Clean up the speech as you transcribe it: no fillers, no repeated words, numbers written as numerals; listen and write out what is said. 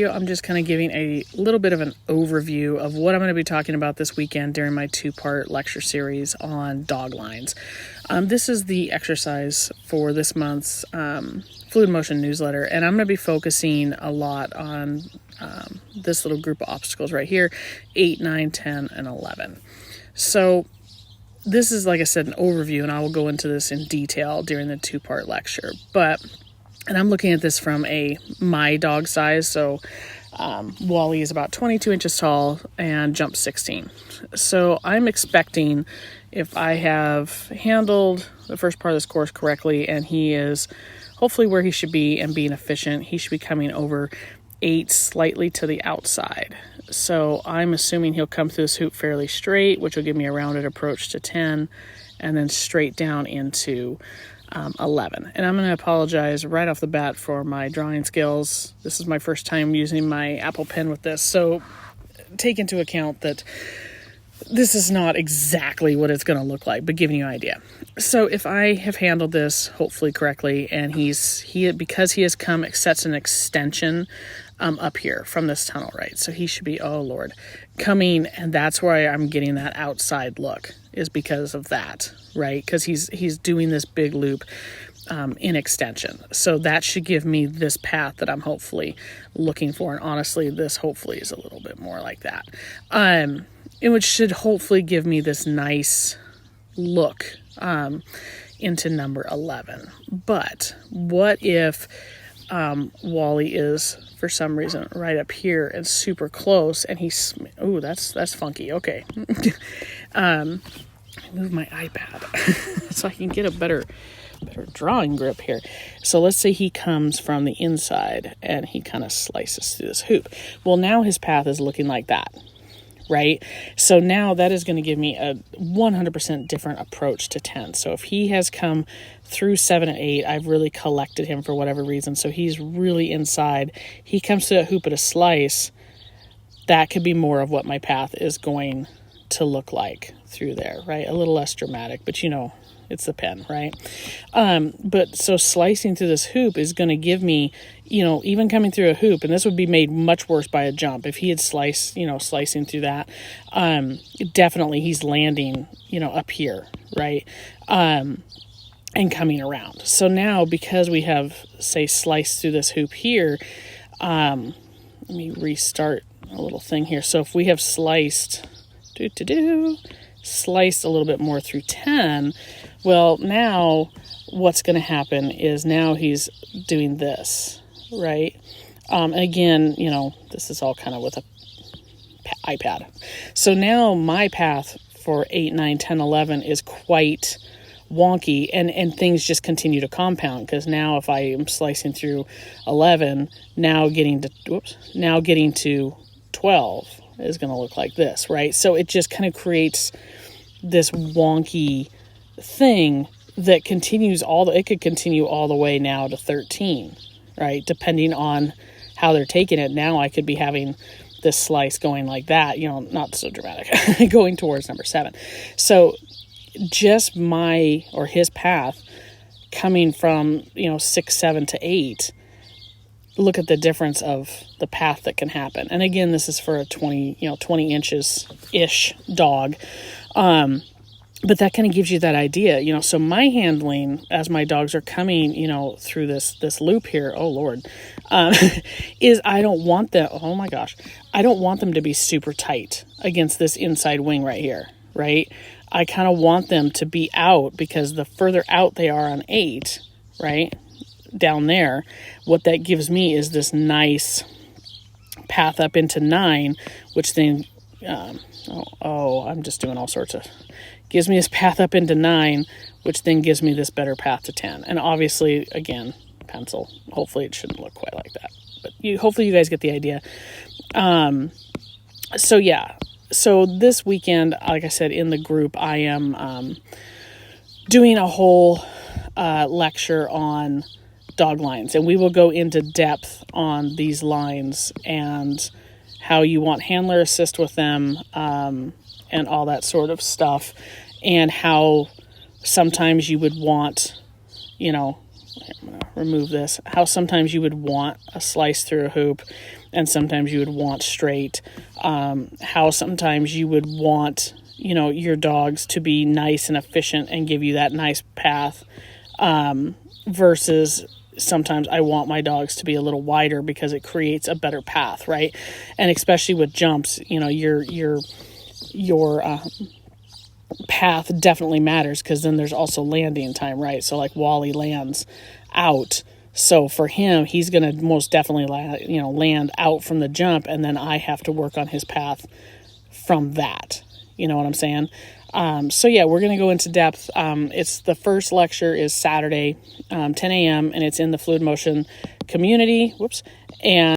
I'm just kind of giving a little bit of an overview of what I'm going to be talking about this weekend during my 2-part lecture series on dog lines. This is the exercise for this month's Fluid Motion newsletter, and I'm going to be focusing a lot on this little group of obstacles right here, 8, 9, 10, and 11. So this is, like I said, an overview, and I will go into this in detail during the 2-part lecture. And I'm looking at this from my dog size. So Wally is about 22 inches tall and jumps 16. So I'm expecting, if I have handled the first part of this course correctly and he is hopefully where he should be and being efficient, he should be coming over 8 slightly to the outside. So I'm assuming he'll come through this hoop fairly straight, which will give me a rounded approach to 10 and then straight down into 11. And I'm going to apologize right off the bat for my drawing skills. This is my first time using my Apple Pen with this, so take into account that this is not exactly what it's going to look like, but giving you an idea. So if I have handled this hopefully correctly, and because he has come, it sets an extension up here from this tunnel, right? So he should be, oh Lord, coming, and that's where I'm getting that outside look, is because of that, right? Because he's doing this big loop in extension. So that should give me this path that I'm hopefully looking for. And honestly, this hopefully is a little bit more like that. Which should hopefully give me this nice look into number 11. But what if Wally is, for some reason, right up here and super close, and that's funky. Okay. Move my iPad so I can get a better drawing grip here. So let's say he comes from the inside and he kind of slices through this hoop. Well, now his path is looking like that, right? So now that is going to give me a 100% different approach to 10. So if he has come through 7 and 8, I've really collected him for whatever reason. So he's really inside. He comes to that hoop at a slice. That could be more of what my path is going to look like through there, right? A little less dramatic, but it's the pen, right? But so slicing through this hoop is going to give me, even coming through a hoop, and this would be made much worse by a jump. If he had slicing through that, definitely he's landing, up here, right? And coming around. So now, because we have, say, sliced through this hoop here, let me restart a little thing here. So if we have sliced a little bit more through 10, well, now what's going to happen is now he's doing this, right? And again, this is all kind of with a iPad. So now my path for 8, 9, 10, 11 is quite wonky, and things just continue to compound, because now if I am slicing through 11, now getting to 12 is going to look like this, right? So it just kind of creates this wonky thing that it could continue all the way now to 13, right? Depending on how they're taking it. Now I could be having this slice going like that, not so dramatic, going towards number 7. So just his path coming from, 6, 7 to 8, look at the difference of the path that can happen. And again, this is for a 20 inches-ish dog. But that kind of gives you that idea, so my handling as my dogs are coming, through this loop here, oh Lord, is I don't want them to be super tight against this inside wing right here, right? I kind of want them to be out, because the further out they are on 8, right, down there, what that gives me is this nice path up into 9, which then, I'm just doing all sorts of, gives me this path up into 9, which then gives me this better path to 10. And obviously, again, pencil, hopefully it shouldn't look quite like that, but hopefully you guys get the idea. So this weekend, like I said, in the group, I am doing a whole lecture on dog lines, and we will go into depth on these lines and how you want handler assist with them, and all that sort of stuff, and how sometimes you would want, I'm going to remove this, how sometimes you would want a slice through a hoop and sometimes you would want straight, how sometimes you would want, your dogs to be nice and efficient and give you that nice path, versus sometimes I want my dogs to be a little wider because it creates a better path, right? And especially with jumps, your path definitely matters, because then there's also landing time, right? So like Wally lands out, so for him, he's going to most definitely land out from the jump, and then I have to work on his path from that. You know what I'm saying? So yeah, we're going to go into depth. It's the first lecture is Saturday, 10 a.m. and it's in the Fluid Motion community. And